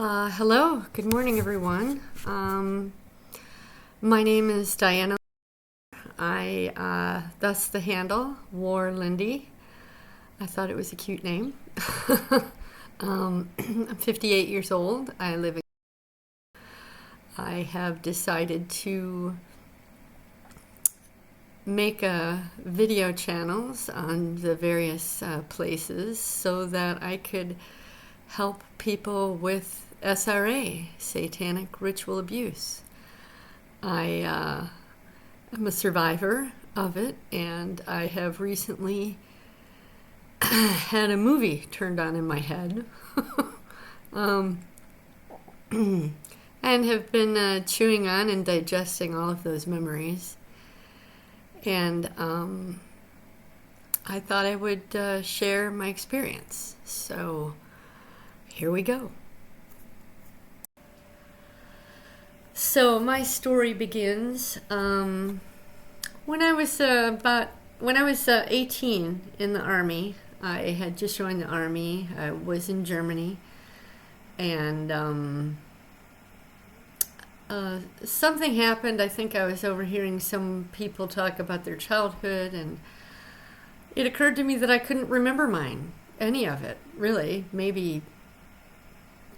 Hello, good morning, everyone. My name is Diana. Thus the handle, War Lindy. I thought it was a cute name. I'm 58 years old. I have decided to make video channels on the various places so that I could help people with SRA, Satanic Ritual Abuse. I am a survivor of it, and I have recently had a movie turned on in my head and have been chewing on and digesting all of those memories. And I thought I would share my experience. So here we go. So my story begins when I was 18 in the Army. I had just joined the Army. I was in Germany, and something happened. I think I was overhearing some people talk about their childhood, and it occurred to me that I couldn't remember mine, any of it, really. Maybe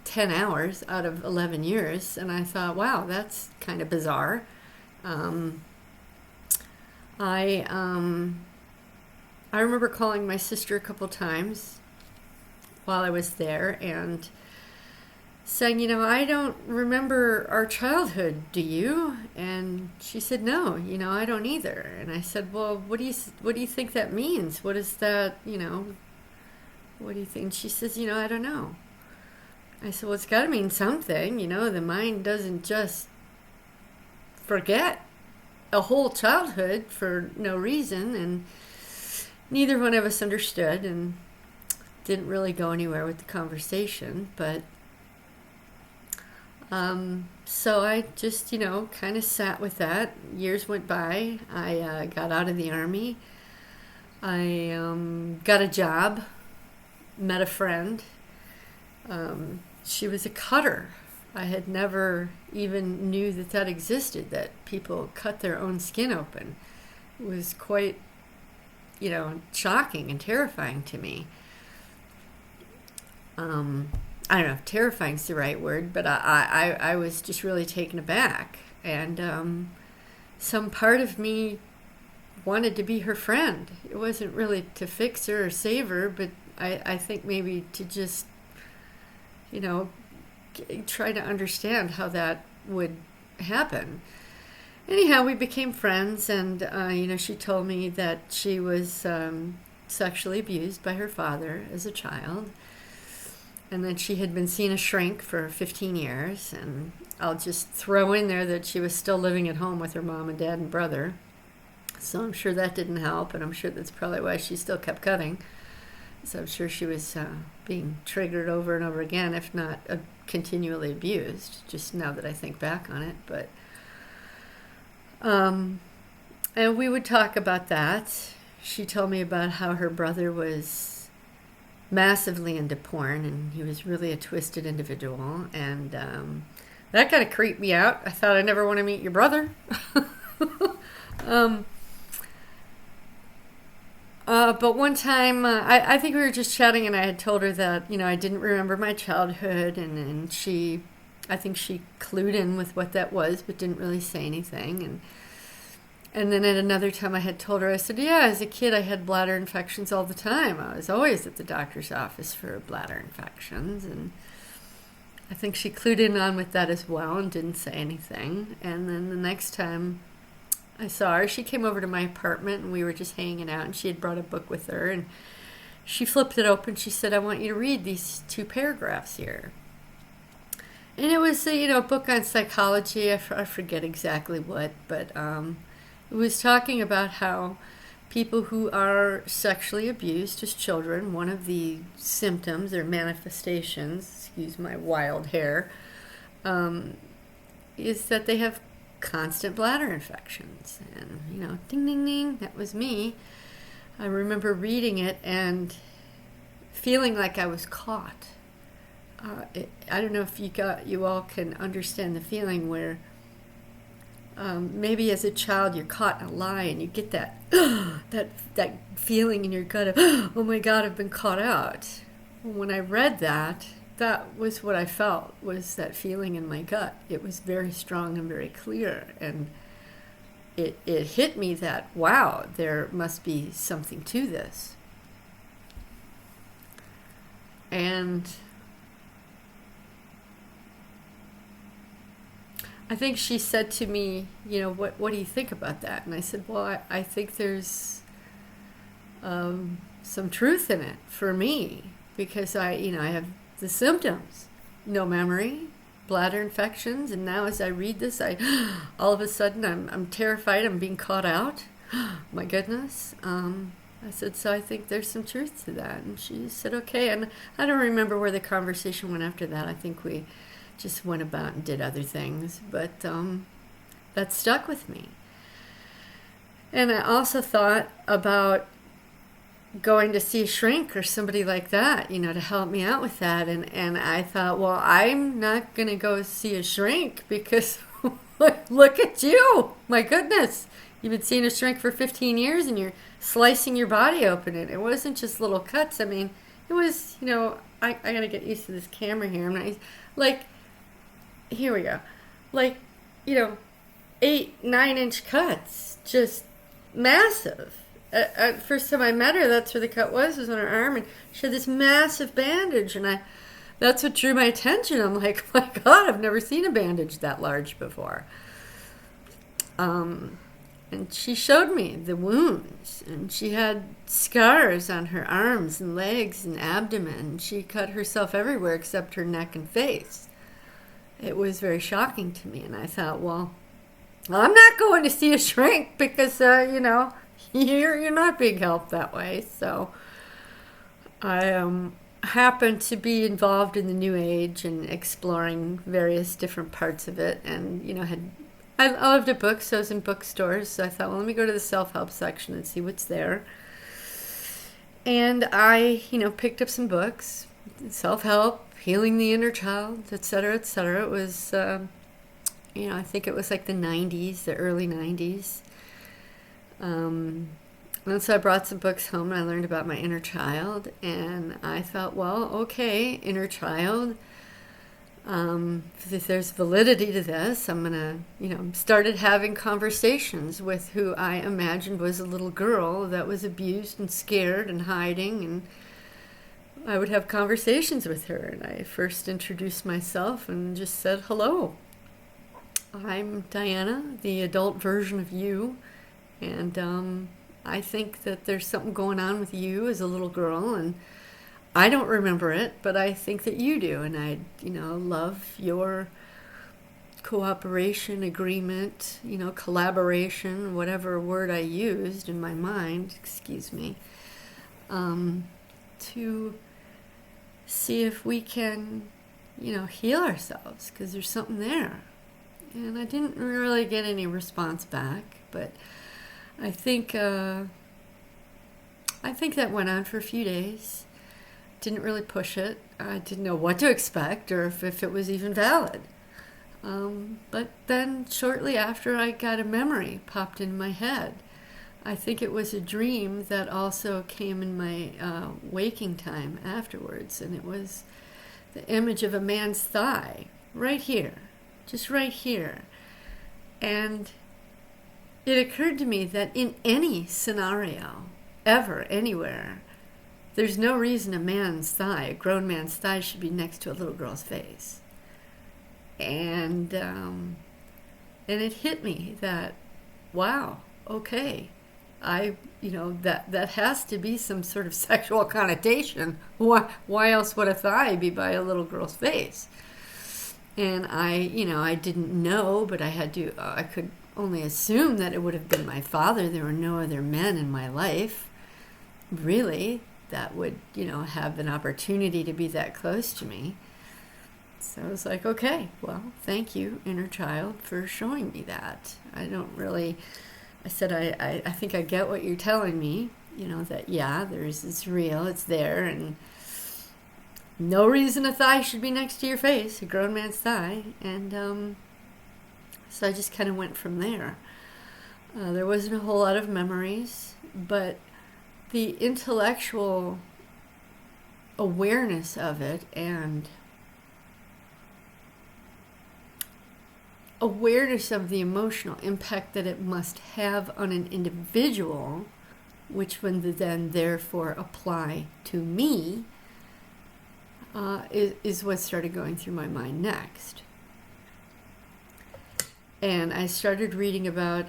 10 hours out of 11 years, and I thought, wow, that's kind of bizarre. I remember calling my sister a couple times while I was there and saying, I don't remember our childhood, do you? And she said, no, I don't either. And I said, well, what do you think that means? What is that, what do you think? And she says, I don't know. I said, well, it's got to mean something. The mind doesn't just forget a whole childhood for no reason. And neither one of us understood and didn't really go anywhere with the conversation. But so I just, kind of sat with that. Years went by. I got out of the Army. I got a job, met a friend. She was a cutter. I had never even knew that existed, that people cut their own skin open. It was quite, shocking and terrifying to me. I don't know if terrifying's the right word, but I was just really taken aback. And some part of me wanted to be her friend. It wasn't really to fix her or save her, but I think maybe to just try to understand how that would happen. Anyhow, we became friends, and she told me that she was sexually abused by her father as a child, and that she had been seeing a shrink for 15 years. And I'll just throw in there that she was still living at home with her mom and dad and brother, so I'm sure that didn't help, and I'm sure that's probably why she still kept cutting. So I'm sure she was being triggered over and over again, if not continually abused, just now that I think back on it. But and we would talk about that. She told me about how her brother was massively into porn, and he was really a twisted individual. And that kind of creeped me out. I thought, I never want to meet your brother. But one time, I think we were just chatting, and I had told her that, I didn't remember my childhood, and I think she clued in with what that was, but didn't really say anything. And then at another time I had told her, I said, yeah, as a kid I had bladder infections all the time. I was always at the doctor's office for bladder infections, and I think she clued in on with that as well and didn't say anything. And then the next time I saw her, she came over to my apartment, and we were just hanging out, and she had brought a book with her, and she flipped it open. She said, I want you to read these 2 paragraphs here. And it was a book on psychology. I forget exactly what, but it was talking about how people who are sexually abused as children, one of the symptoms or manifestations, excuse my wild hair, is that they have constant bladder infections. And ding ding ding, that was me. I remember reading it and feeling like I was caught. I don't know if you all can understand the feeling where maybe as a child you're caught in a lie and you get that that feeling in your gut of, oh my God, I've been caught out. When I read that, that was what I felt, was that feeling in my gut. It was very strong and very clear, and it hit me that, wow, there must be something to this. And I think she said to me, what do you think about that? And I said, well, I think there's some truth in it for me, because I have the symptoms, no memory, bladder infections, and now as I read this, all of a sudden I'm terrified I'm being caught out. My goodness. I said, so I think there's some truth to that. And she said, okay. And I don't remember where the conversation went after that. I think we just went about and did other things, but that stuck with me. And I also thought about going to see a shrink or somebody like that, to help me out with that. And I thought, well, I'm not going to go see a shrink because look at you. My goodness. You've been seeing a shrink for 15 years and you're slicing your body open. And it wasn't just little cuts. I mean, it was, I got to get used to this camera here. I'm not, here we go. 8, 9-inch cuts. Just massive. First time I met her, that's where the cut was on her arm, and she had this massive bandage, and that's what drew my attention. I'm like, oh my God, I've never seen a bandage that large before. And she showed me the wounds, and she had scars on her arms and legs and abdomen. She cut herself everywhere except her neck and face. It was very shocking to me, and I thought, well, I'm not going to see a shrink because, you're not being helped that way. So I happened to be involved in the New Age and exploring various different parts of it, and I loved a book, so I was in bookstores, so I thought, well, let me go to the self-help section and see what's there. And I picked up some books, self-help, healing the inner child, etc., etc. It was I think it was like the 90s, the early 90s. And so I brought some books home and I learned about my inner child, and I thought, well, okay, inner child, if there's validity to this, I'm gonna, started having conversations with who I imagined was a little girl that was abused and scared and hiding, and I would have conversations with her, and I first introduced myself and just said, hello, I'm Diana, the adult version of you. And I think that there's something going on with you as a little girl, and I don't remember it, but I think that you do, and I, love your cooperation, agreement, collaboration, whatever word I used in my mind, excuse me, to see if we can, heal ourselves, because there's something there. And I didn't really get any response back, but I think that went on for a few days. Didn't really push it. I didn't know what to expect or if it was even valid. But then shortly after, I got a memory popped in my head. I think it was a dream that also came in my waking time afterwards, and it was the image of a man's thigh right here, just right here. And it occurred to me that in any scenario, ever, anywhere, there's no reason a man's thigh, a grown man's thigh, should be next to a little girl's face. And it hit me that, wow, okay, that has to be some sort of sexual connotation. Why else would a thigh be by a little girl's face? And I didn't know, but I could only assume that it would have been my father. There were no other men in my life, really, that would, have an opportunity to be that close to me. So I was like, okay, well, thank you, inner child, for showing me that. I said, I think I get what you're telling me, that, yeah, it's real, it's there, and no reason a thigh should be next to your face, a grown man's thigh. And so I just kind of went from there. There wasn't a whole lot of memories, but the intellectual awareness of it and awareness of the emotional impact that it must have on an individual, which would then therefore apply to me, is what started going through my mind next. And I started reading about,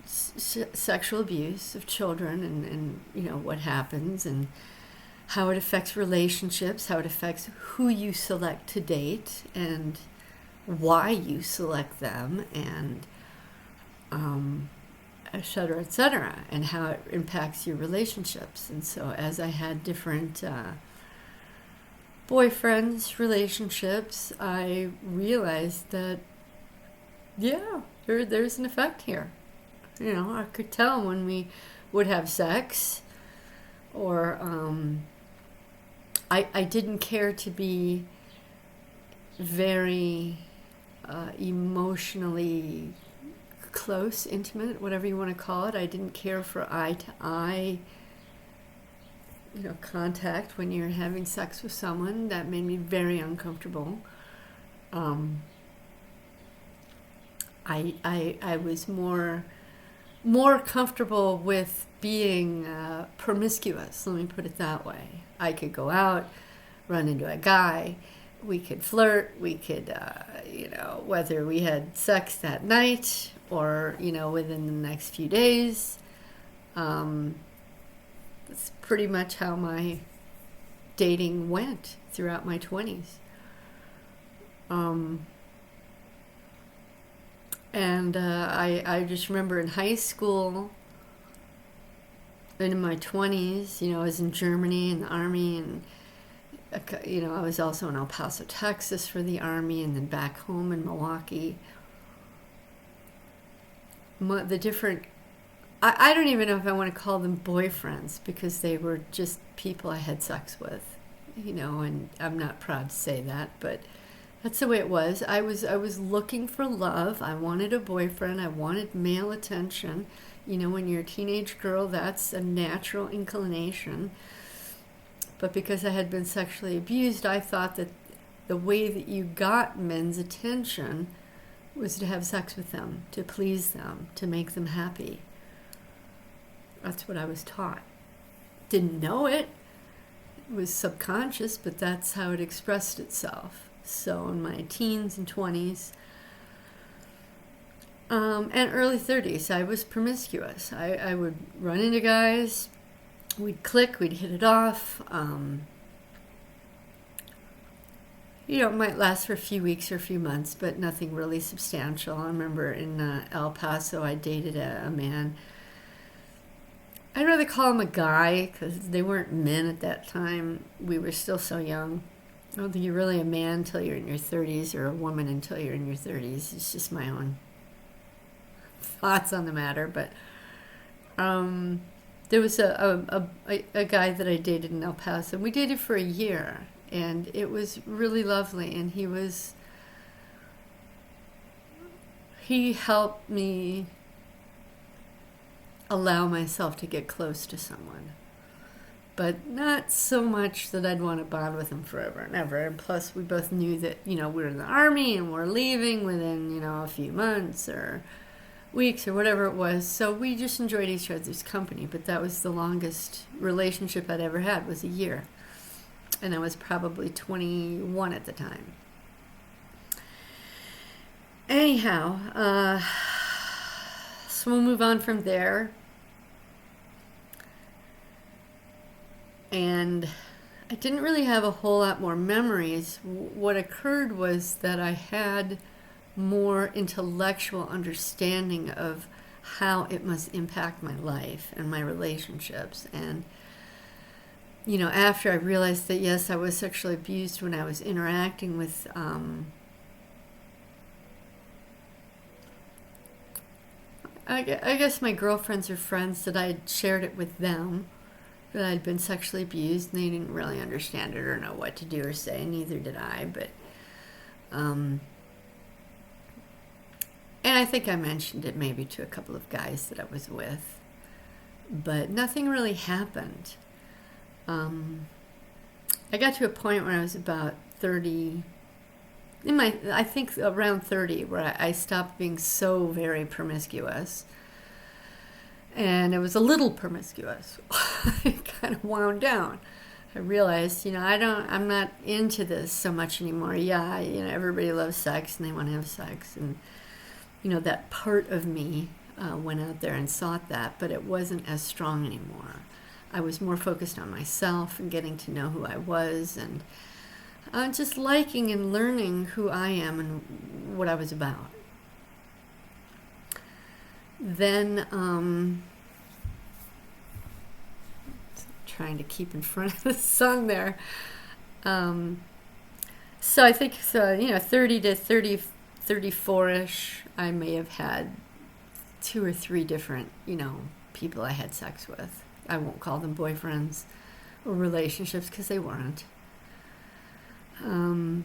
sexual abuse of children and what happens and how it affects relationships, how it affects who you select to date and why you select them, and et cetera, and how it impacts your relationships. And so as I had different boyfriends, relationships, I realized that, yeah, there's an effect here. I could tell when we would have sex, or I didn't care to be very emotionally close, intimate, whatever you want to call it. I didn't care for eye-to-eye contact when you're having sex with someone. That made me very uncomfortable. I was more comfortable with being promiscuous, let me put it that way. I could go out, run into a guy, we could flirt, we could, whether we had sex that night or, within the next few days. That's pretty much how my dating went throughout my 20s. And I just remember in high school and in my 20s, I was in Germany in the Army, and I was also in El Paso, Texas for the Army, and then back home in Milwaukee. The different, I don't even know if I want to call them boyfriends, because they were just people I had sex with, and I'm not proud to say that, but that's the way it was. I was looking for love. I wanted a boyfriend. I wanted male attention. When you're a teenage girl, that's a natural inclination. But because I had been sexually abused, I thought that the way that you got men's attention was to have sex with them, to please them, to make them happy. That's what I was taught. Didn't know it. It was subconscious, but that's how it expressed itself. So in my teens and 20s and early 30s, I was promiscuous. I would run into guys, we'd click, we'd hit it off. It might last for a few weeks or a few months, but nothing really substantial. I remember in El Paso, I dated a man. I'd rather call him a guy, because they weren't men at that time. We were still so young. I don't think you're really a man until you're in your 30s, or a woman until you're in your 30s. It's just my own thoughts on the matter. But there was a guy that I dated in El Paso. We dated for a year, and it was really lovely. And he helped me allow myself to get close to someone. But not so much that I'd want to bond with him forever and ever. And plus, we both knew that, we were in the Army and we're leaving within, a few months or weeks or whatever it was. So we just enjoyed each other's company. But that was the longest relationship I'd ever had, was a year. And I was probably 21 at the time. Anyhow, so we'll move on from there. And I didn't really have a whole lot more memories. What occurred was that I had more intellectual understanding of how it must impact my life and my relationships. And, after I realized that, yes, I was sexually abused when I was interacting with I guess my girlfriends or friends, that I had shared it with them. that I'd been sexually abused, and they didn't really understand it or know what to do or say. Neither did I, but and I think I mentioned it maybe to a couple of guys that I was with, but nothing really happened. I got to a point where I was about 30, I think around 30, where I stopped being so very promiscuous. And it was a little promiscuous. It kind of wound down. I realized, I'm not into this so much anymore. Yeah, everybody loves sex and they want to have sex. And, that part of me went out there and sought that, but it wasn't as strong anymore. I was more focused on myself and getting to know who I was and just liking and learning who I am and what I was about. Then, trying to keep in front of the sun there. So I think, 30 to 34-ish, I may have had 2 or 3 different, people I had sex with. I won't call them boyfriends or relationships because they weren't. And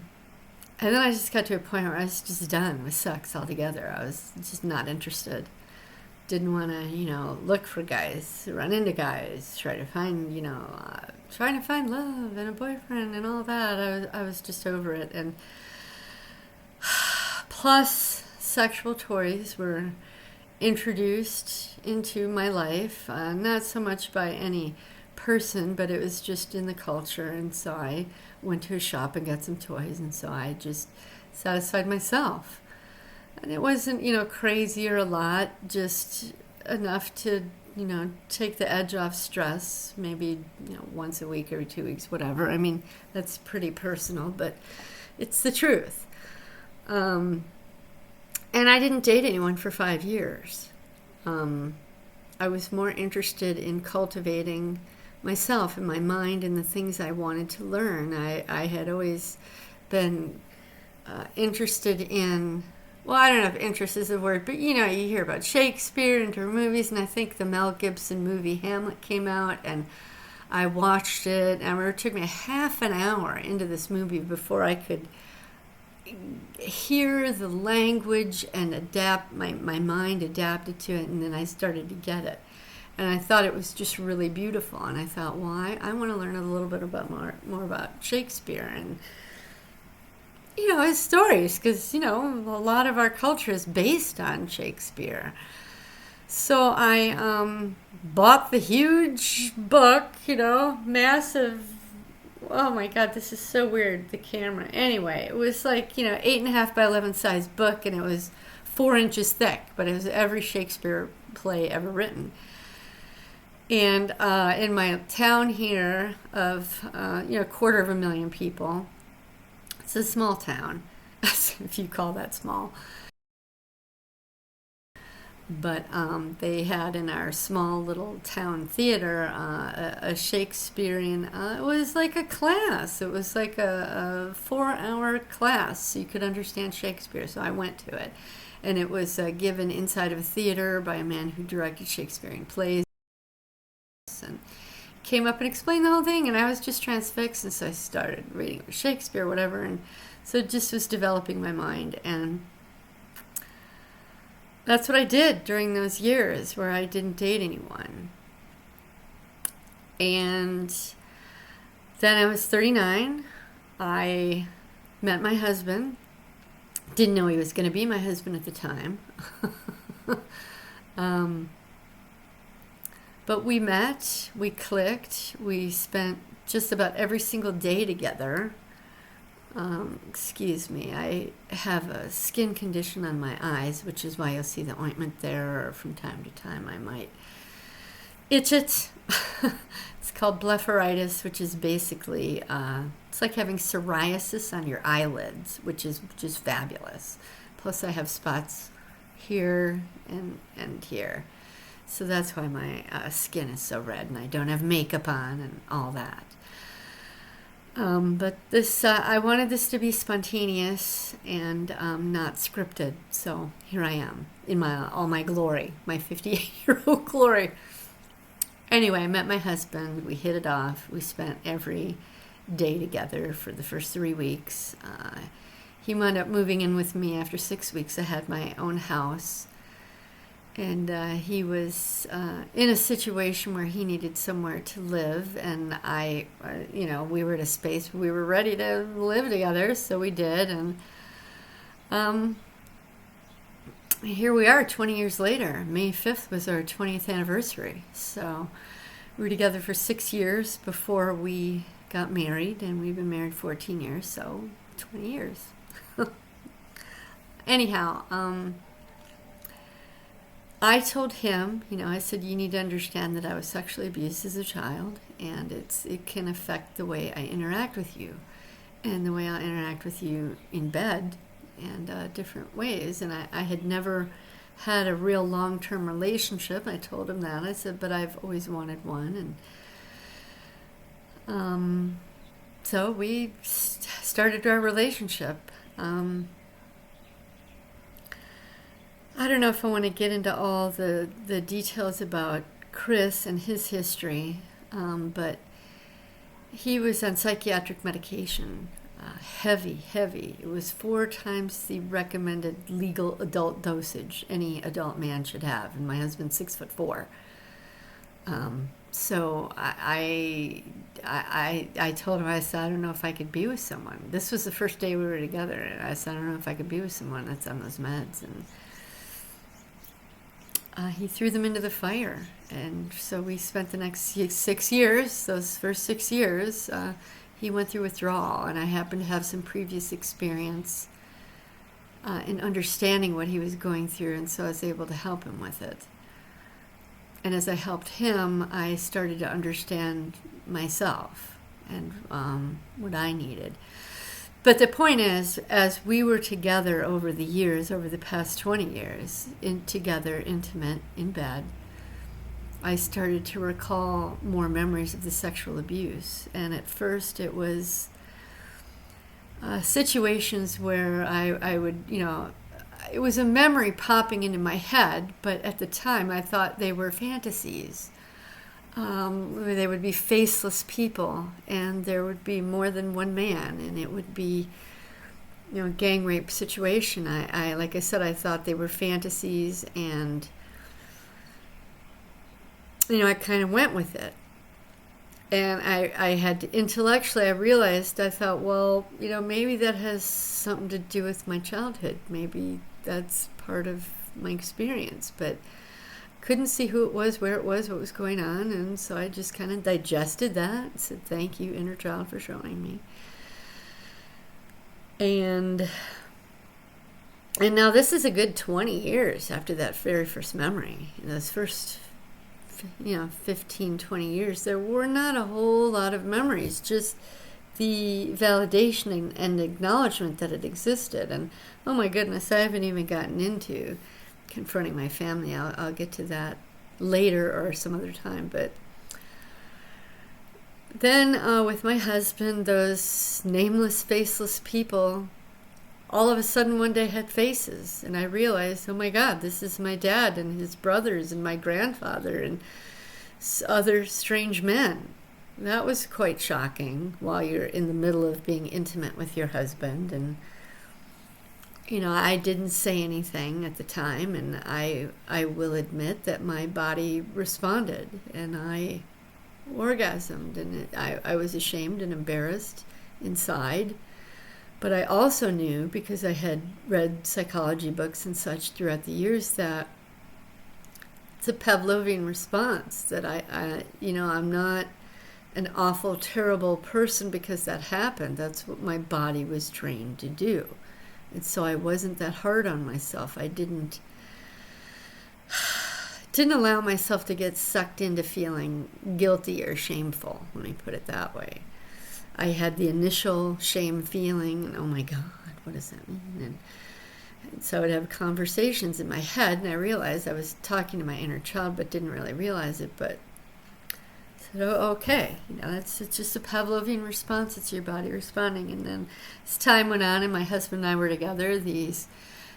then I just got to a point where I was just done with sex altogether. I was just not interested. Didn't want to, look for guys, run into guys, trying to find love and a boyfriend and all that. I was just over it. And plus, sexual toys were introduced into my life, not so much by any person, but it was just in the culture. And so I went to a shop and got some toys, and so I just satisfied myself. And it wasn't, crazy or a lot, just enough to, take the edge off stress, maybe, once a week, every 2 weeks, whatever. I mean, that's pretty personal, but it's the truth. And I didn't date anyone for 5 years. I was more interested in cultivating myself and my mind and the things I wanted to learn. I had always been interested in, well, I don't know if interest is a word, but you hear about Shakespeare and her movies, and I think the Mel Gibson movie Hamlet came out, and I watched it. I remember it took me half an hour into this movie before I could hear the language and adapt, my mind adapted to it, and then I started to get it. And I thought it was just really beautiful, and I thought, well, I want to learn a little bit about more about Shakespeare and his stories, because, a lot of our culture is based on Shakespeare. So I bought the huge book, massive, oh my God, this is so weird, the camera. Anyway, it was like, 8.5 by 11 size book, and it was 4 inches thick, but it was every Shakespeare play ever written. And in my town here of, 250,000 people, it's a small town, if you call that small. But they had in our small little town theater a Shakespearean, it was like a class. It was like a 4-hour class so you could understand Shakespeare. So I went to it. And it was given inside of a theater by a man who directed Shakespearean plays. And came up and explained the whole thing, and I was just transfixed, and so I started reading Shakespeare, whatever, and so it just was developing my mind, and that's what I did during those years where I didn't date anyone. And then I was 39. I met my husband. Didn't know he was going to be my husband at the time. But we met, we clicked, we spent just about every single day together. Excuse me, I have a skin condition on my eyes, which is why you'll see the ointment there, or from time to time I might itch it. It's called blepharitis, which is basically, it's like having psoriasis on your eyelids, which is just fabulous. Plus I have spots here and here. So that's why my skin is so red, and I don't have makeup on and all that. But this, I wanted this to be spontaneous and not scripted. So here I am in all my glory, my 58-year-old glory. Anyway, I met my husband. We hit it off. We spent every day together for the first 3 weeks. He wound up moving in with me after 6 weeks. I had my own house. And he was in a situation where he needed somewhere to live. And we were at a space where we were ready to live together. So we did. And here we are 20 years later. May 5th was our 20th anniversary. So we were together for 6 years before we got married, and we've been married 14 years, so 20 years. Anyhow, I told him, I said, you need to understand that I was sexually abused as a child, and it can affect the way I interact with you, and the way I interact with you in bed, and different ways. And I had never had a real long-term relationship. I told him that. I said, but I've always wanted one. And so we started our relationship. I don't know if I want to get into all the details about Chris and his history, but he was on psychiatric medication. Heavy. It was 4 times the recommended legal adult dosage any adult man should have. And my husband's 6'4". So I told him, I said, I don't know if I could be with someone. This was the first day we were together. And I said, I don't know if I could be with someone that's on those meds. And he threw them into the fire. And so we spent the next 6 years, those first 6 years, he went through withdrawal, and I happened to have some previous experience in understanding what he was going through, and so I was able to help him with it. And as I helped him, I started to understand myself and what I needed. But the point is, as we were together over the years, over the past 20 years, together, intimate, in bed, I started to recall more memories of the sexual abuse. And at first it was situations where I would, it was a memory popping into my head, but at the time I thought they were fantasies. Where they would be faceless people, and there would be more than one man, and it would be, gang rape situation. I like I said, I thought they were fantasies, and I kind of went with it. And I had to, intellectually, I realized, I thought, well, maybe that has something to do with my childhood. Maybe that's part of my experience. But couldn't see who it was, where it was, what was going on. And so I just kind of digested that and said, thank you, inner child, for showing me. And now this is a good 20 years after that very first memory. Those first 15, 20 years, there were not a whole lot of memories, just the validation and acknowledgement that it existed. And oh my goodness, I haven't even gotten into confronting my family. I'll get to that later or some other time. But then with my husband, those nameless, faceless people all of a sudden one day had faces, and I realized, oh my God, this is my dad and his brothers and my grandfather and other strange men. That was quite shocking while you're in the middle of being intimate with your husband. And I didn't say anything at the time, and I will admit that my body responded, and I orgasmed, and I was ashamed and embarrassed inside. But I also knew, because I had read psychology books and such throughout the years, that it's a Pavlovian response, that I'm not an awful, terrible person because that happened. That's what my body was trained to do. And so I wasn't that hard on myself. I didn't allow myself to get sucked into feeling guilty or shameful, let me put it that way. I had the initial shame feeling, and oh my God, what does that mean? And so I would have conversations in my head, and I realized I was talking to my inner child, but didn't really realize it. But I said, oh, okay, it's just a Pavlovian response. It's your body responding. And then as time went on, and my husband and I were together, these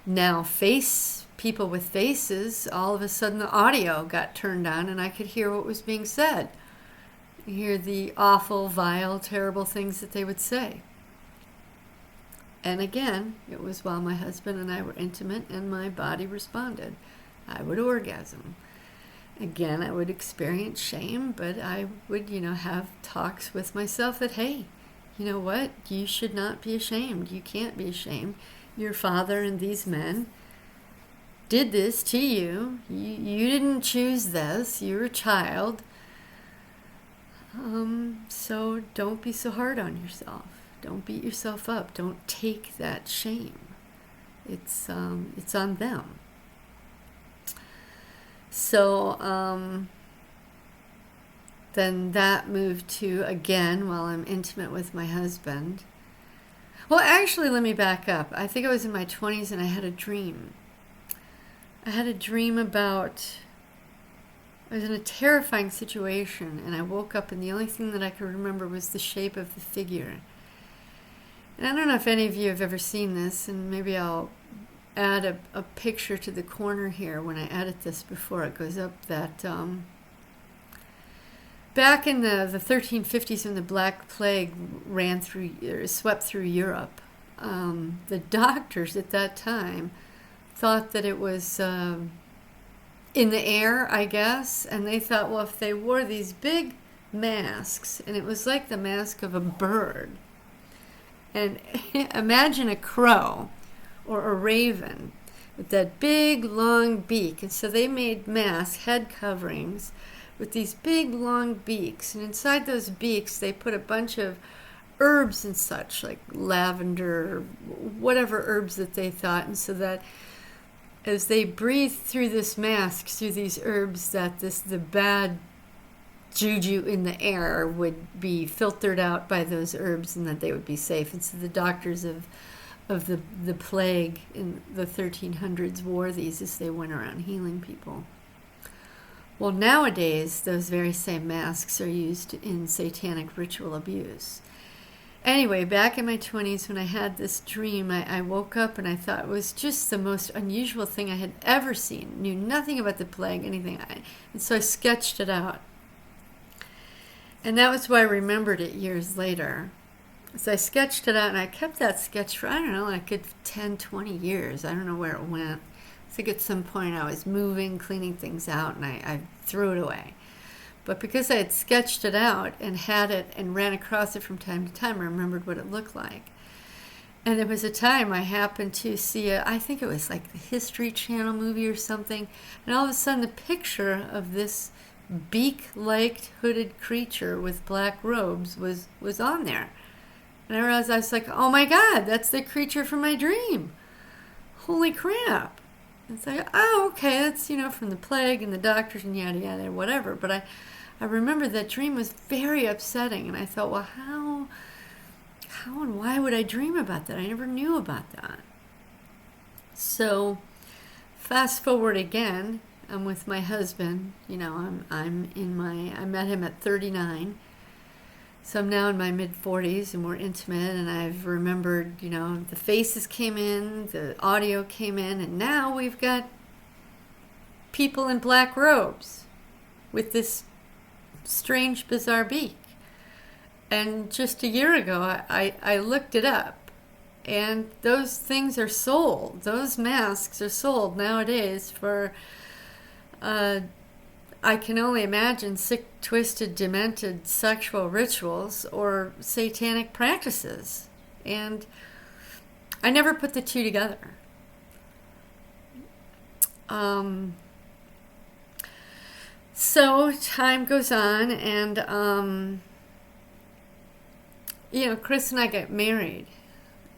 now face people with faces, all of a sudden the audio got turned on and I could hear what was being said. Hear the awful, vile, terrible things that they would say. And again, it was while my husband and I were intimate and my body responded. I would orgasm. Again, I would experience shame, but I would, have talks with myself that, hey, you know what? You should not be ashamed. You can't be ashamed. Your father and these men did this to you. You didn't choose this. You're a child. So don't be so hard on yourself. Don't beat yourself up. Don't take that shame. It's on them. So then that moved to, again, while I'm intimate with my husband. Well, actually, let me back up. I think I was in my 20s and I had a dream. I had a dream about, I was in a terrifying situation and I woke up and the only thing that I could remember was the shape of the figure. And I don't know if any of you have ever seen this, and maybe I'll add a picture to the corner here when I edit this before it goes up, that back in the 1350s when the Black Plague swept through Europe, the doctors at that time thought that it was in the air, I guess, and they thought, well, if they wore these big masks, and it was like the mask of a bird, and imagine a crow or a raven with that big long beak, and so they made masks, head coverings, with these big long beaks, and inside those beaks they put a bunch of herbs and such, like lavender, whatever herbs that they thought, and so that as they breathed through this mask, through these herbs, that the bad juju in the air would be filtered out by those herbs and that they would be safe. And so the doctors of the plague in the 1300s wore these as they went around healing people. Well, nowadays, those very same masks are used in satanic ritual abuse. Anyway, back in my 20s when I had this dream, I woke up and I thought it was just the most unusual thing I had ever seen. Knew nothing about the plague, anything. And so I sketched it out. And that was why I remembered it years later. So I sketched it out, and I kept that sketch for, I don't know, like 10, 20 years. I don't know where it went. I think at some point I was moving, cleaning things out, and I threw it away. But because I had sketched it out and had it and ran across it from time to time, I remembered what it looked like. And there was a time I happened to see I think it was like the History Channel movie or something, and all of a sudden the picture of this beak-like hooded creature with black robes was on there. And I realized, I was like, oh my God, that's the creature from my dream. Holy crap. It's like, oh, okay, that's, from the plague and the doctors and yada, yada, whatever. But I remember that dream was very upsetting. And I thought, well, how and why would I dream about that? I never knew about that. So fast forward again. I'm with my husband. I met him at 39. So I'm now in my mid-40s and we're intimate, and I've remembered, the faces came in, the audio came in, and now we've got people in black robes with this strange, bizarre beak. And just a year ago, I looked it up, and those things are sold. Those masks are sold nowadays for, I can only imagine, sick, twisted, demented sexual rituals or satanic practices. And I never put the two together. So time goes on, and, Chris and I got married.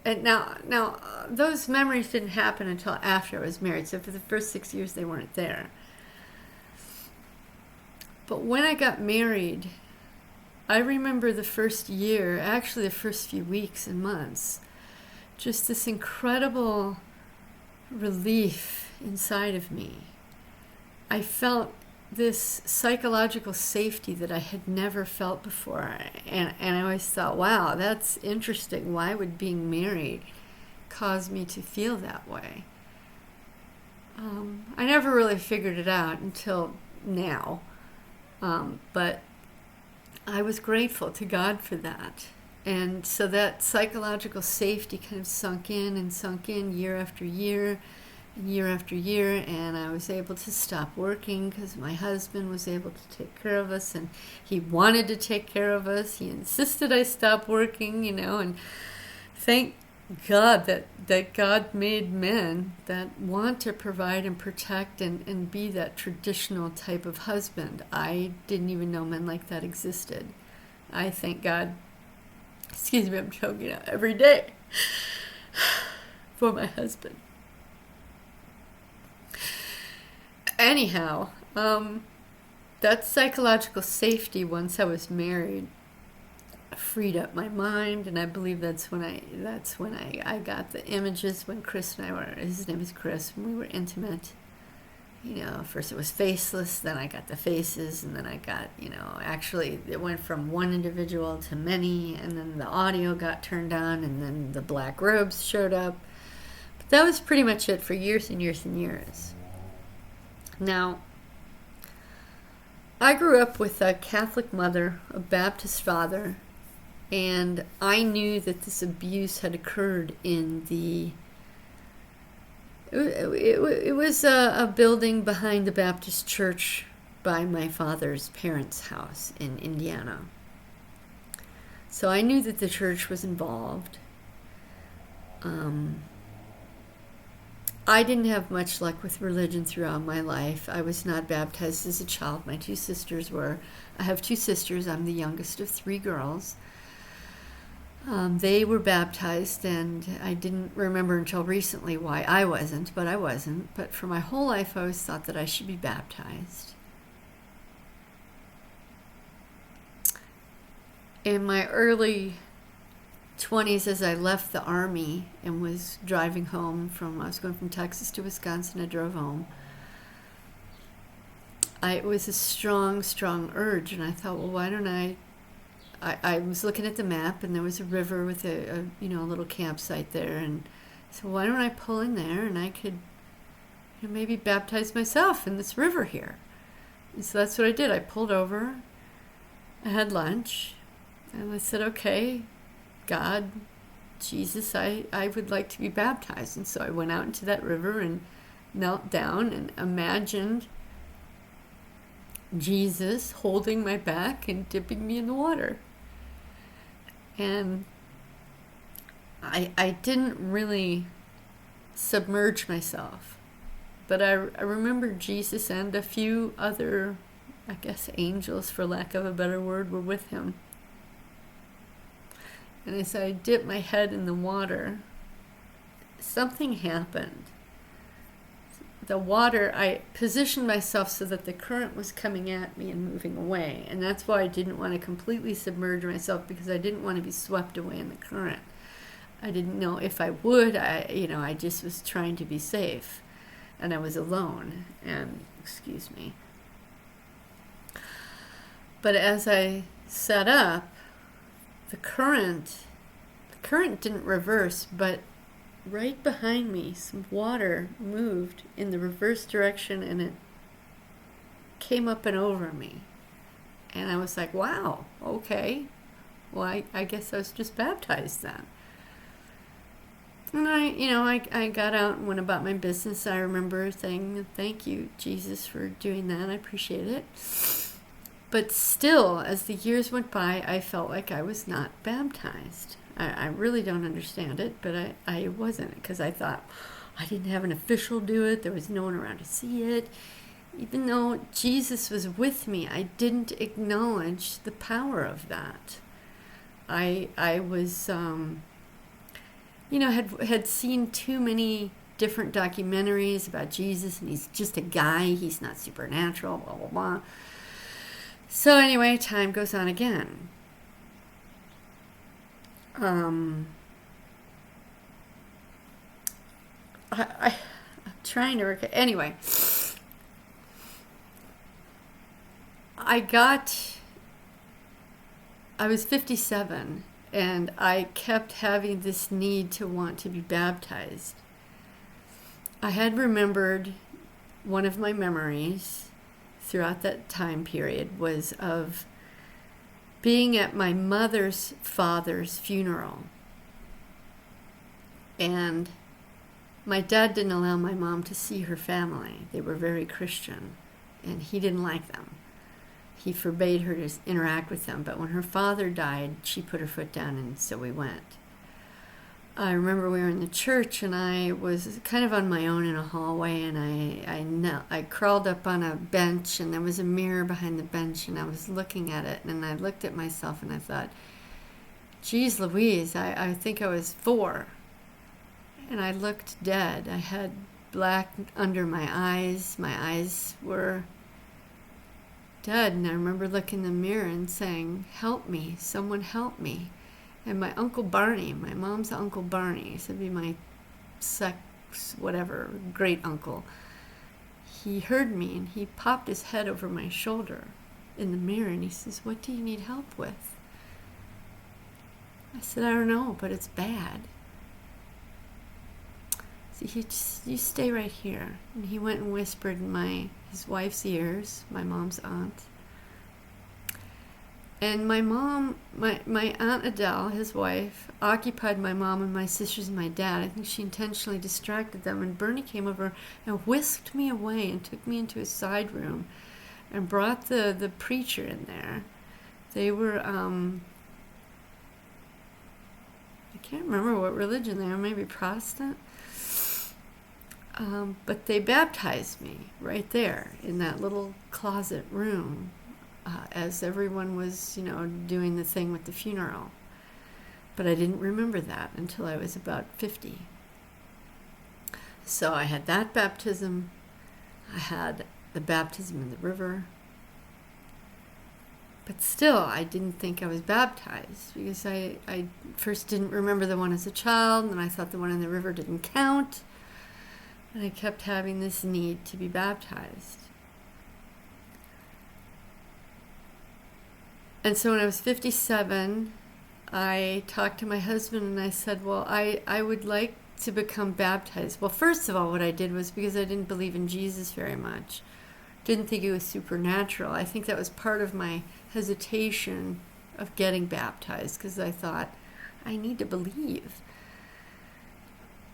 And now those memories didn't happen until after I was married. So for the first 6 years, they weren't there. But when I got married, I remember the first year, actually the first few weeks and months, just this incredible relief inside of me. I felt this psychological safety that I had never felt before. And I always thought, wow, that's interesting. Why would being married cause me to feel that way? I never really figured it out until now. But I was grateful to God for that. And so that psychological safety kind of sunk in year after year and year after year. And I was able to stop working because my husband was able to take care of us, and he wanted to take care of us. He insisted I stop working, and thank God that God made men that want to provide and protect and be that traditional type of husband. I didn't even know men like that existed. I thank God, excuse me, I'm choking out every day for my husband. Anyhow, that psychological safety once I was married freed up my mind, and I believe that's when I got the images when Chris and I were, his name is Chris, when we were intimate. First it was faceless, then I got the faces, and then I got, actually it went from one individual to many, and then the audio got turned on, and then the black robes showed up. But that was pretty much it for years and years and years. Now, I grew up with a Catholic mother, a Baptist father, and I knew that this abuse had occurred in it was a building behind the Baptist church by my father's parents' house in Indiana. So I knew that the church was involved. I didn't have much luck with religion throughout my life. I was not baptized as a child. My two sisters were. I have two sisters. I'm the youngest of three girls. They were baptized, and I didn't remember until recently why I wasn't, but I wasn't. But for my whole life, I always thought that I should be baptized. In my early 20s, as I left the Army and was driving home I was going from Texas to Wisconsin, I drove home. It was a strong, strong urge, and I thought, well, why don't I was looking at the map, and there was a river with a little campsite there, and so why don't I pull in there, and I could maybe baptize myself in this river here. And so that's what I did. I pulled over, I had lunch, and I said, okay, God, Jesus, I would like to be baptized. And so I went out into that river and knelt down and imagined Jesus holding my back and dipping me in the water. And I didn't really submerge myself, but I remember Jesus and a few other, I guess, angels, for lack of a better word, were with him. And as I dipped my head in the water, something happened. The water, I positioned myself so that the current was coming at me and moving away. And that's why I didn't want to completely submerge myself, because I didn't want to be swept away in the current. I didn't know if I would. I just was trying to be safe. And I was alone. And, excuse me. But as I sat up, the current didn't reverse, but right behind me, some water moved in the reverse direction, and it came up and over me. And I was like, wow, okay. Well, I guess I was just baptized then. And I got out and went about my business. I remember saying, thank you, Jesus, for doing that. I appreciate it. But still, as the years went by, I felt like I was not baptized. I really don't understand it, but I wasn't, because I thought I didn't have an official do it. There was no one around to see it. Even though Jesus was with me, I didn't acknowledge the power of that. I was, had seen too many different documentaries about Jesus, and he's just a guy. He's not supernatural, blah, blah, blah. So anyway, time goes on again. I'm trying to work. Anyway, I was 57, and I kept having this need to want to be baptized. I had remembered one of my memories throughout that time period was of being at my mother's father's funeral. And my dad didn't allow my mom to see her family. They were very Christian, and he didn't like them. He forbade her to interact with them. But when her father died, she put her foot down, and so we went. I remember we were in the church, and I was kind of on my own in a hallway, and I crawled up on a bench, and there was a mirror behind the bench, and I was looking at it, and I looked at myself, and I thought, geez Louise, I think I was 4. And I looked dead. I had black under my eyes. My eyes were dead. And I remember looking in the mirror and saying, help me, someone help me. And my Uncle Barney, my mom's Uncle Barney, so it'd be my great uncle, he heard me and he popped his head over my shoulder in the mirror and he says, what do you need help with? I said, I don't know, but it's bad. You stay right here. And he went and whispered in his wife's ears, my mom's aunt. And my mom, my Aunt Adele, his wife, occupied my mom and my sisters and my dad. I think she intentionally distracted them. And Bernie came over and whisked me away and took me into a side room and brought the preacher in there. They were, I can't remember what religion they are, maybe Protestant. But they baptized me right there in that little closet room as everyone was, doing the thing with the funeral. But I didn't remember that until I was about 50. So I had that baptism. I had the baptism in the river. But still, I didn't think I was baptized because I first didn't remember the one as a child, and I thought the one in the river didn't count. And I kept having this need to be baptized. And so when I was 57, I talked to my husband and I said, well, I would like to become baptized. Well, first of all, what I did was because I didn't believe in Jesus very much. Didn't think it was supernatural. I think that was part of my hesitation of getting baptized because I thought, I need to believe.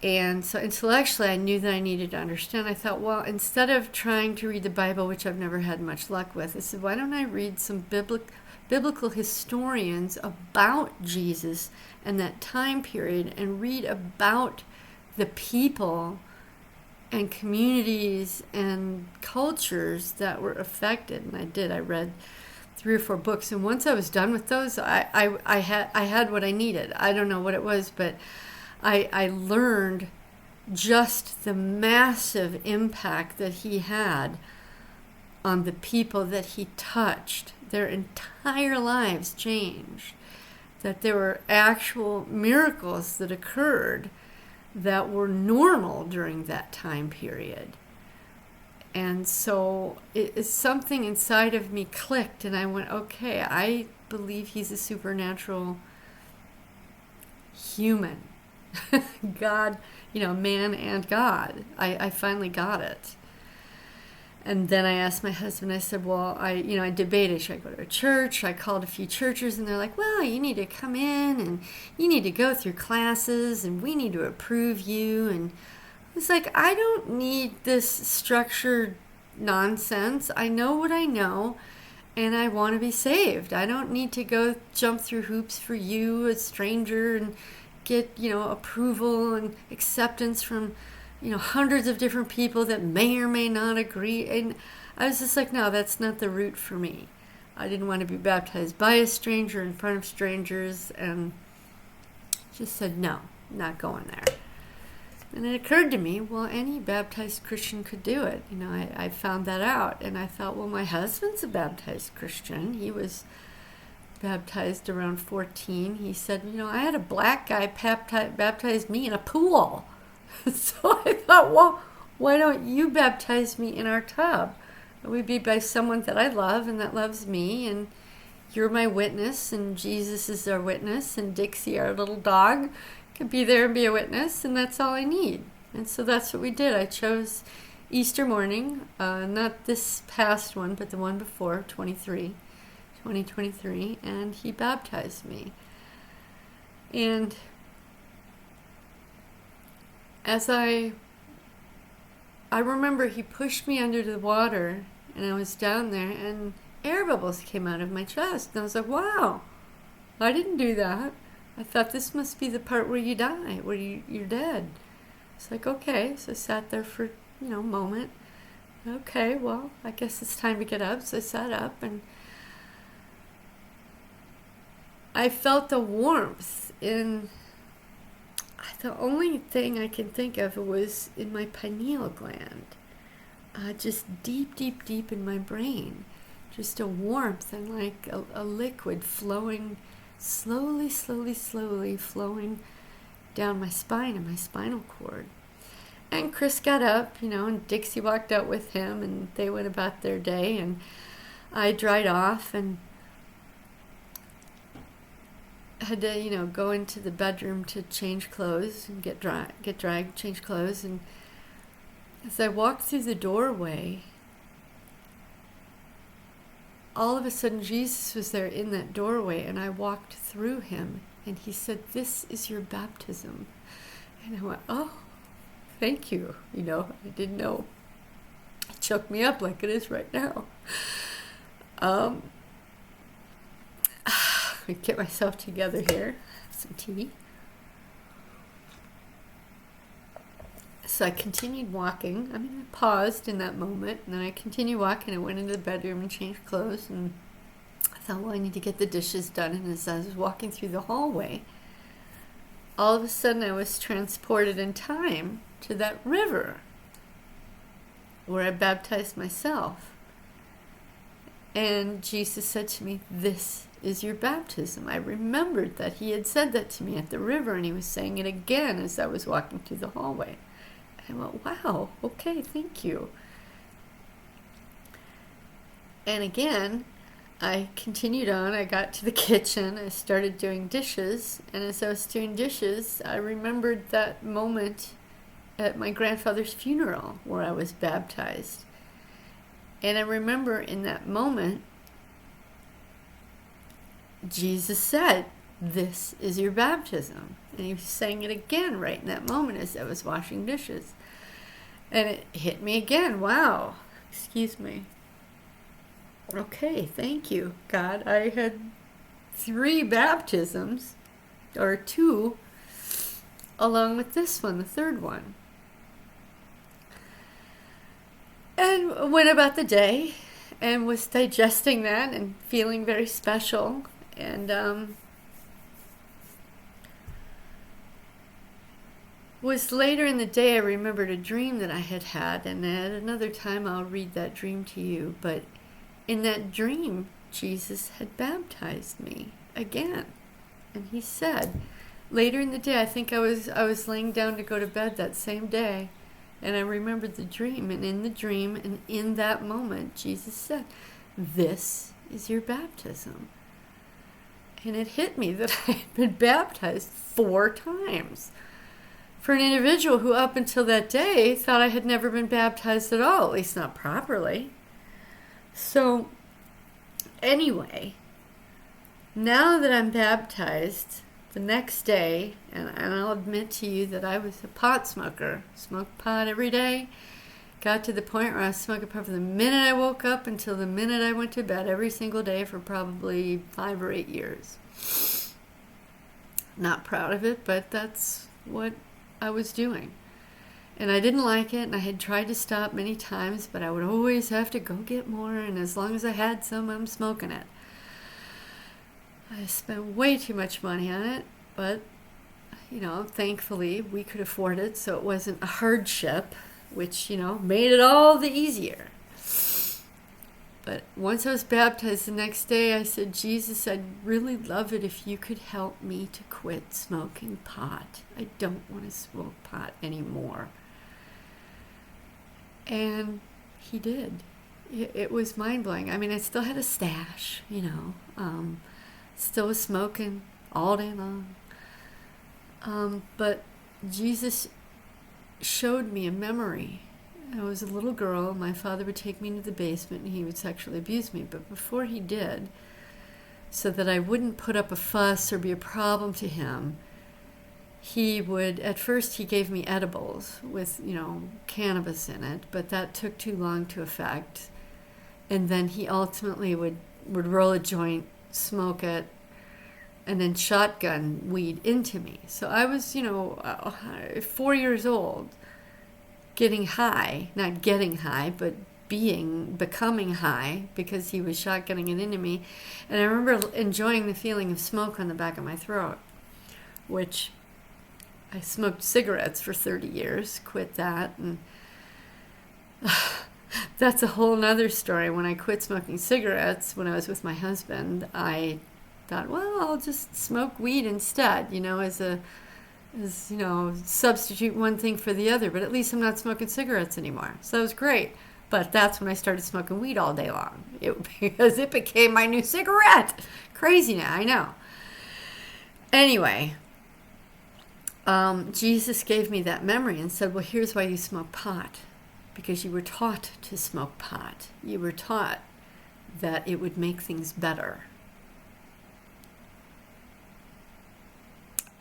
And so intellectually, I knew that I needed to understand. I thought, well, instead of trying to read the Bible, which I've never had much luck with, I said, why don't I read some biblical historians about Jesus and that time period and read about the people and communities and cultures that were affected. And I did. I read 3 or 4 books. And once I was done with those, I had what I needed. I don't know what it was, but I learned just the massive impact that he had on the people that he touched. Their entire lives changed. That there were actual miracles that occurred that were normal during that time period. And so something inside of me clicked and I went, okay, I believe he's a supernatural human. God, man and God. I finally got it. And then I asked my husband, I said, well, I debated, should I go to a church? I called a few churches and they're like, well, you need to come in and you need to go through classes and we need to approve you. And I was like, I don't need this structured nonsense. I know what I know and I want to be saved. I don't need to go jump through hoops for you, a stranger, and get, approval and acceptance from hundreds of different people that may or may not agree. And I was just like, no, that's not the route for me. I didn't want to be baptized by a stranger in front of strangers, and just said, no, not going there. And it occurred to me, well, any baptized Christian could do it. I found that out. And I thought, well, my husband's a baptized Christian. He was baptized around 14. He said, I had a black guy baptize me in a pool. So I thought, well, why don't you baptize me in our tub? We'd be by someone that I love and that loves me, and you're my witness, and Jesus is our witness, and Dixie, our little dog, could be there and be a witness, and that's all I need. And so that's what we did. I chose Easter morning, not this past one, but the one before, 2023, and he baptized me. And as I remember he pushed me under the water, and I was down there, and air bubbles came out of my chest. And I was like, wow, I didn't do that. I thought this must be the part where you die, where you're dead. It's like, okay. So I sat there for, a moment. Okay, well, I guess it's time to get up. So I sat up, and I felt the warmth in, the only thing I can think of was in my pineal gland. Just deep, deep, deep in my brain. Just a warmth and like a liquid flowing slowly, slowly, slowly flowing down my spine and my spinal cord. And Chris got up, and Dixie walked out with him, and they went about their day, and I dried off and had to, go into the bedroom to change clothes and get dry, change clothes. And as I walked through the doorway, all of a sudden Jesus was there in that doorway, and I walked through him, and he said, "This is your baptism." And I went, "Oh, thank you." I didn't know. It choked me up like it is right now. I get myself together here. Some tea. So I continued walking. I paused in that moment, and then I continued walking. I went into the bedroom and changed clothes, and I thought, well, I need to get the dishes done. And as I was walking through the hallway, all of a sudden I was transported in time to that river where I baptized myself. And Jesus said to me, "This is your baptism." I remembered that he had said that to me at the river, and he was saying it again as I was walking through the hallway. I went, wow, okay, thank you. And again, I continued on. I got to the kitchen. I started doing dishes. And as I was doing dishes, I remembered that moment at my grandfather's funeral where I was baptized. And I remember in that moment, Jesus said, "This is your baptism." And he was saying it again right in that moment as I was washing dishes. And it hit me again. Wow. Excuse me. Okay, thank you, God. I had 3 baptisms, or 2, along with this one, the third one. And went about the day and was digesting that and feeling very special. And was later in the day, I remembered a dream that I had had, and at another time I'll read that dream to you. But in that dream, Jesus had baptized me again. And he said, later in the day, I think I was laying down to go to bed that same day, and I remembered the dream, and in the dream and in that moment, Jesus said, "This is your baptism." And it hit me that I had been baptized 4 times. For an individual who up until that day thought I had never been baptized at all, at least not properly. So anyway, now that I'm baptized, the next day, and I'll admit to you that I was a pot smoker, smoked pot every day, got to the point where I was smoking pot from the minute I woke up until the minute I went to bed every single day for probably 5 or 8 years. Not proud of it, but that's what I was doing. And I didn't like it, and I had tried to stop many times, but I would always have to go get more, and as long as I had some, I'm smoking it. I spent way too much money on it, but, thankfully we could afford it, so it wasn't a hardship, which, made it all the easier. But once I was baptized the next day, I said, "Jesus, I'd really love it if you could help me to quit smoking pot. I don't want to smoke pot anymore." And he did. It was mind-blowing. I still had a stash, still was smoking all day long. But Jesus showed me a memory I was a little girl. My father would take me into the basement and he would sexually abuse me. But before he did, so that I wouldn't put up a fuss or be a problem to him, he would, at first he gave me edibles with, cannabis in it, but that took too long to effect. And then he ultimately would roll a joint, smoke it, and then shotgun weed into me. So I was, 4 years old, getting high, not getting high, but becoming high because he was shotgunning it into me. And I remember enjoying the feeling of smoke on the back of my throat, which I smoked cigarettes for 30 years, quit that, and that's a whole nother story. When I quit smoking cigarettes, when I was with my husband, I thought, well, I'll just smoke weed instead, substitute one thing for the other, but at least I'm not smoking cigarettes anymore. So that was great. But that's when I started smoking weed all day long, because it became my new cigarette. Crazy now, I know. Anyway, Jesus gave me that memory and said, well, here's why you smoke pot. Because you were taught to smoke pot. You were taught that it would make things better.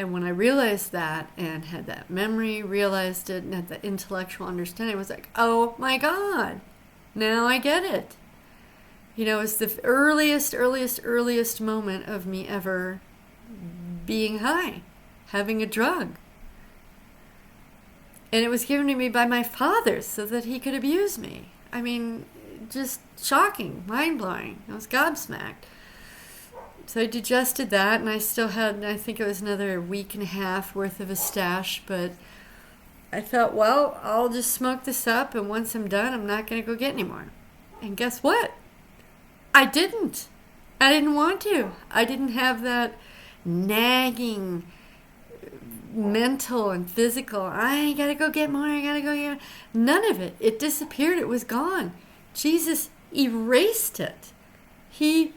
And when I realized that and had that memory, realized it, and had the intellectual understanding, I was like, oh my God, now I get it. It was the earliest moment of me ever being high, having a drug. And it was given to me by my father so that he could abuse me. I mean, just shocking, mind-blowing. I was gobsmacked. So I digested that, and I still had, I think it was another week and a half worth of a stash, but I thought, well, I'll just smoke this up, and once I'm done, I'm not going to go get any more. And guess what? I didn't. I didn't want to. I didn't have that nagging mental and physical, I gotta go get more, I gotta go get more. None of it. It disappeared. It was gone. Jesus erased it. He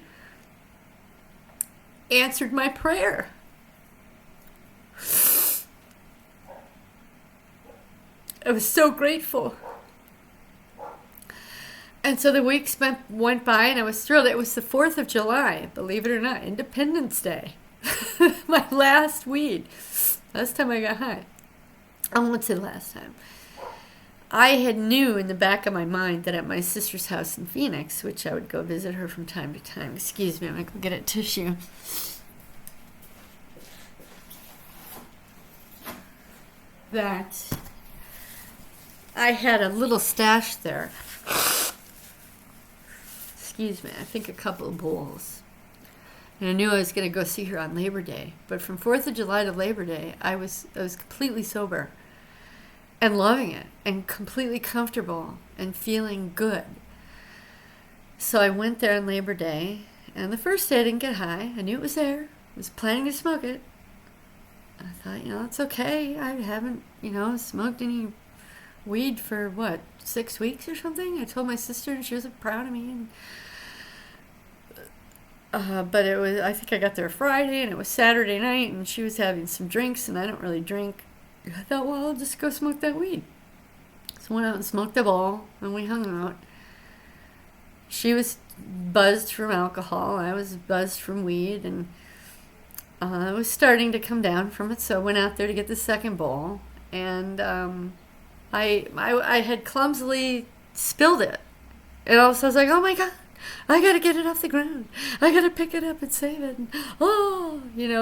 answered my prayer. I was so grateful. And so the weeks went by, and I was thrilled. It was the 4th of July, believe it or not, Independence Day. My last weed. Last time I got high. I won't say the last time. I had knew in the back of my mind that at my sister's house in Phoenix, which I would go visit her from time to time. Excuse me, I'm going to go get a tissue. That I had a little stash there. Excuse me, I think a couple of bowls. And I knew I was going to go see her on Labor Day. But from 4th of July to Labor Day, I was completely sober and loving it and completely comfortable and feeling good. So I went there on Labor Day, and the first day I didn't get high. I knew it was there. I was planning to smoke it. I thought, it's okay. I haven't, smoked any weed for, 6 weeks or something? I told my sister, and she was proud of me. But it was, I think I got there Friday, and it was Saturday night, and she was having some drinks, and I don't really drink. I thought, well, I'll just go smoke that weed. So I went out and smoked the bowl, and we hung out. She was buzzed from alcohol. I was buzzed from weed, and I was starting to come down from it, so I went out there to get the second bowl, and I had clumsily spilled it. And also I was like, oh my God, I got to get it off the ground. I got to pick it up and save it. And,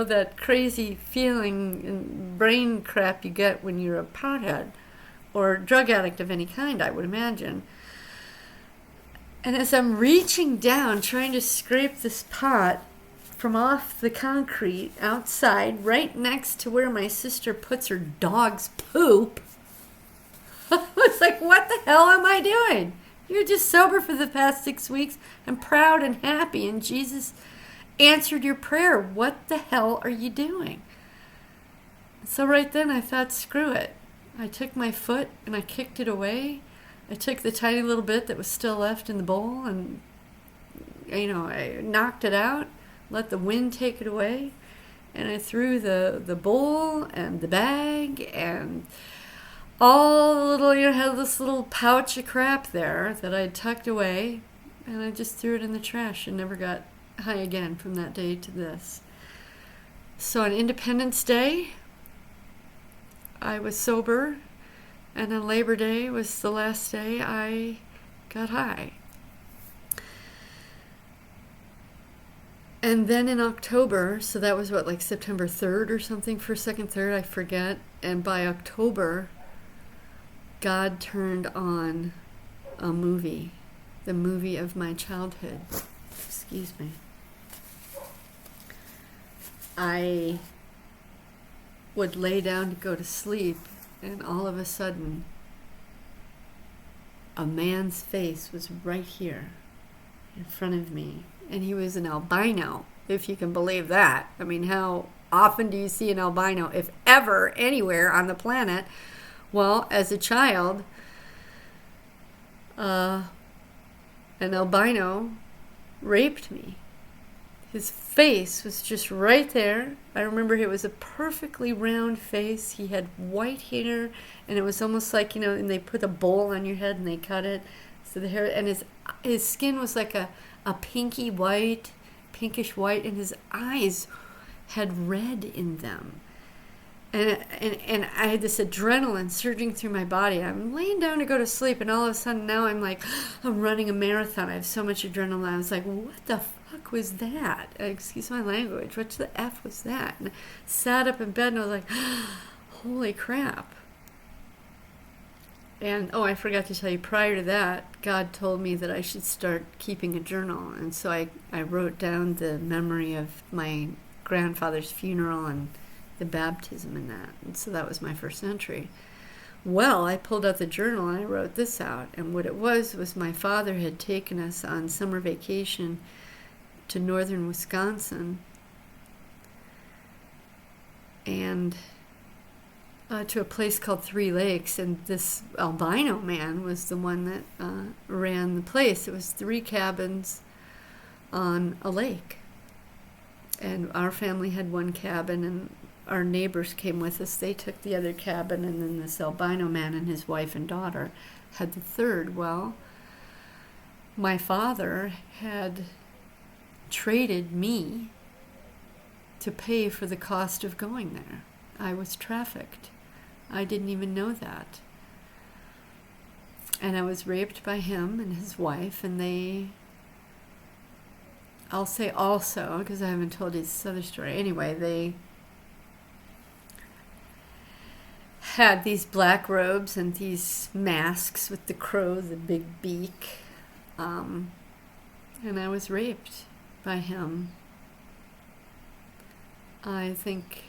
that crazy feeling and brain crap you get when you're a pothead or drug addict of any kind, I would imagine. And as I'm reaching down, trying to scrape this pot from off the concrete outside, right next to where my sister puts her dog's poop, I was like, what the hell am I doing? You're just sober for the past 6 weeks and proud and happy, and Jesus answered your prayer. What the hell are you doing? So right then I thought, screw it. I took my foot and I kicked it away. I took the tiny little bit that was still left in the bowl and, I knocked it out, let the wind take it away, and I threw the bowl and the bag and all the little, had this little pouch of crap there that I tucked away, and I just threw it in the trash and never got high again from that day to this. So on Independence Day, I was sober, and on Labor Day was the last day I got high. And then in October, so that was like September 3rd or something, first, second, third, I forget. And by October, God turned on a movie, the movie of my childhood. Excuse me. I would lay down to go to sleep, and all of a sudden, a man's face was right here in front of me. And he was an albino, if you can believe that. I mean, how often do you see an albino, if ever, anywhere on the planet? Well, as a child, an albino raped me. His face was just right there. I remember it was a perfectly round face. He had white hair, and it was almost like, and they put a bowl on your head and they cut it. So the hair, and his skin was like a pinky white, pinkish white, and his eyes had red in them. And I had this adrenaline surging through my body. I'm laying down to go to sleep, and all of a sudden now I'm like, I'm running a marathon. I have so much adrenaline. I was like, what the fuck was that? Excuse my language. What the F was that? And I sat up in bed, and I was like, holy crap. And, I forgot to tell you, prior to that, God told me that I should start keeping a journal. And so I wrote down the memory of my grandfather's funeral and the baptism and that. And so that was my first entry. Well, I pulled out the journal and I wrote this out. And what it was my father had taken us on summer vacation to northern Wisconsin. And to a place called 3 Lakes, and this albino man was the one that ran the place. It was 3 cabins on a lake, and our family had 1 cabin, and our neighbors came with us. They took the other cabin, and then this albino man and his wife and daughter had the 3rd. Well, my father had traded me to pay for the cost of going there. I was trafficked. I didn't even know that. And I was raped by him and his wife, and I'll say also, because I haven't told you this other story. Anyway, they had these black robes and these masks with the crow, the big beak. And I was raped by him. I think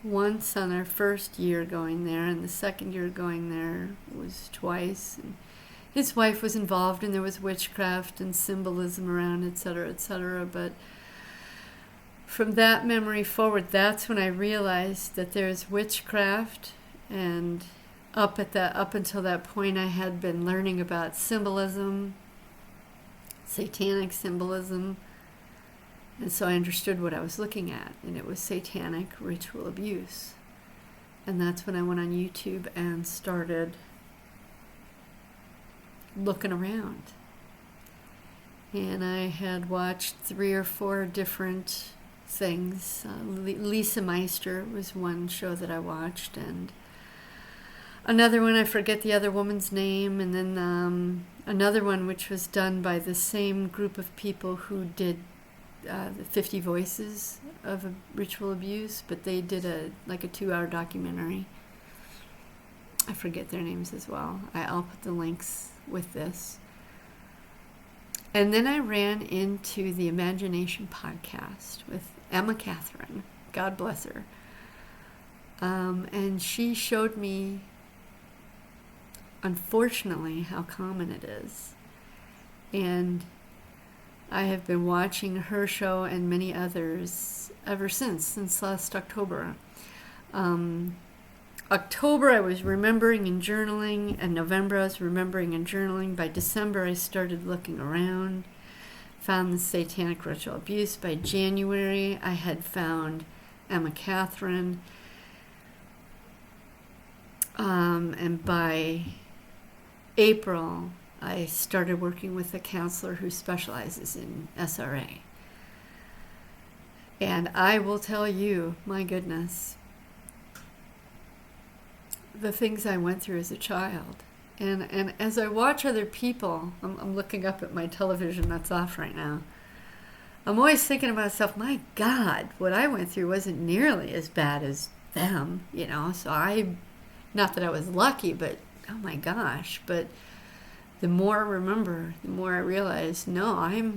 once on our first year going there, and the second year going there was twice. And his wife was involved, and there was witchcraft and symbolism around, etc., etc. But from that memory forward, that's when I realized that there's witchcraft, and up until that point, I had been learning about symbolism, satanic symbolism. And so I understood what I was looking at, and it was Satanic Ritual Abuse. And that's when I went on YouTube and started looking around. And I had watched 3 or 4 different things. Lisa Meister was one show that I watched, and another one, I forget the other woman's name, and then another one which was done by the same group of people who did the 50 Voices of Ritual Abuse, but they did a 2-hour documentary. I forget their names as well. I'll put the links with this. And then I ran into the Imagination podcast with Emma Catherine, God bless her. And she showed me, unfortunately, how common it is. And I have been watching her show and many others ever since last October. October I was remembering and journaling, and November I was remembering and journaling. By December I started looking around, found the Satanic Ritual Abuse. By January I had found Emma Catherine. And by April, I started working with a counselor who specializes in SRA. And I will tell you, my goodness, the things I went through as a child. And as I watch other people, I'm looking up at my television that's off right now. I'm always thinking to myself, my God, what I went through wasn't nearly as bad as them, you know. So not that I was lucky, but oh my gosh. But the more I remember, the more I realize, no,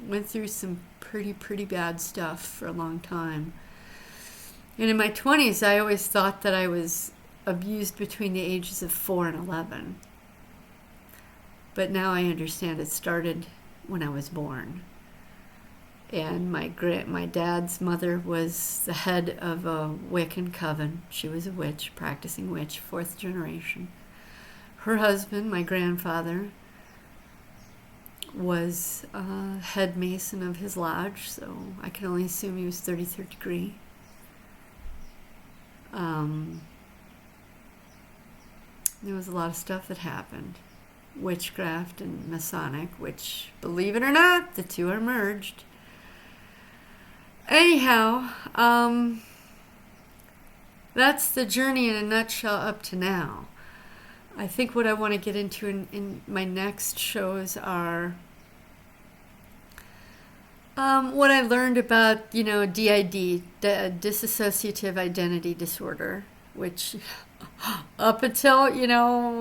went through some pretty bad stuff for a long time. And in my 20s, I always thought that I was abused between the ages of 4 and 11. But now I understand it started when I was born. And my dad's mother was the head of a Wiccan coven. She was a witch, practicing witch, 4th generation. Her husband, my grandfather, was head mason of his lodge, so I can only assume he was 33rd degree. There was a lot of stuff that happened. Witchcraft and Masonic, which, believe it or not, the two are merged. Anyhow, that's the journey in a nutshell up to now. I think what I want to get into in my next shows are what I learned about, D.I.D, Dissociative Identity Disorder, which up until,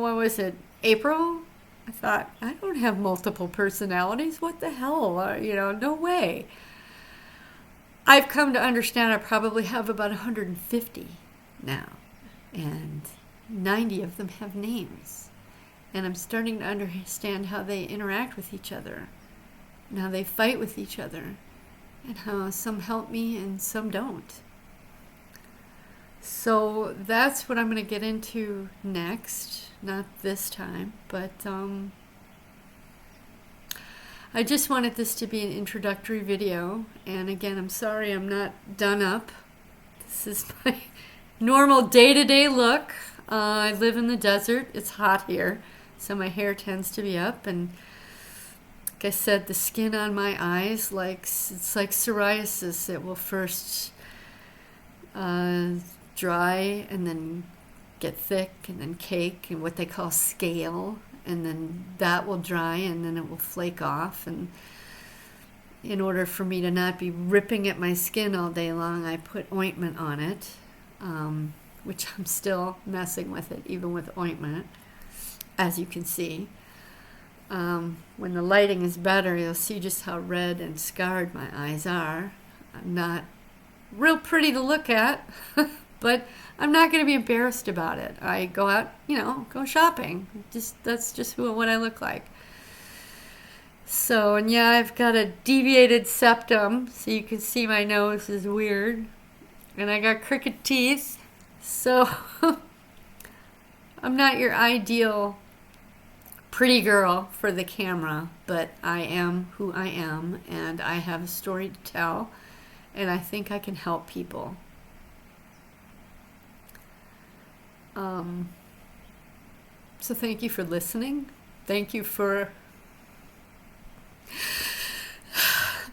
what was it, April? I thought, I don't have multiple personalities. What the hell? No way. I've come to understand I probably have about 150 now. And 90 of them have names. And I'm starting to understand how they interact with each other. And how they fight with each other. And how some help me and some don't. So that's what I'm going to get into next. Not this time, but I just wanted this to be an introductory video. And again, I'm sorry I'm not done up. This is my normal day-to-day look. I live in the desert. It's hot here, so my hair tends to be up. And like I said, the skin on my eyes, it's like psoriasis. It will first dry and then get thick and then cake and what they call scale, and then that will dry and then it will flake off. And in order for me to not be ripping at my skin all day long, I put ointment on it, which I'm still messing with it even with ointment, as you can see. When the lighting is better, you'll see just how red and scarred my eyes are. I'm not real pretty to look at, but I'm not going to be embarrassed about it. I go out, go shopping. That's just what I look like. So, and yeah, I've got a deviated septum, so you can see my nose is weird. And I got crooked teeth, so I'm not your ideal pretty girl for the camera, but I am who I am, and I have a story to tell, and I think I can help people. So thank you for listening. Thank you for...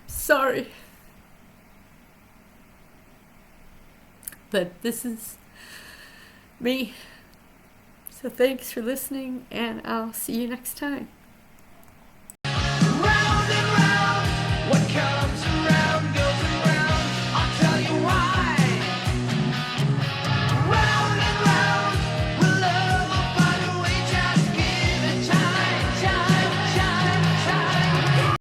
Sorry. But this is me. So thanks for listening, and I'll see you next time.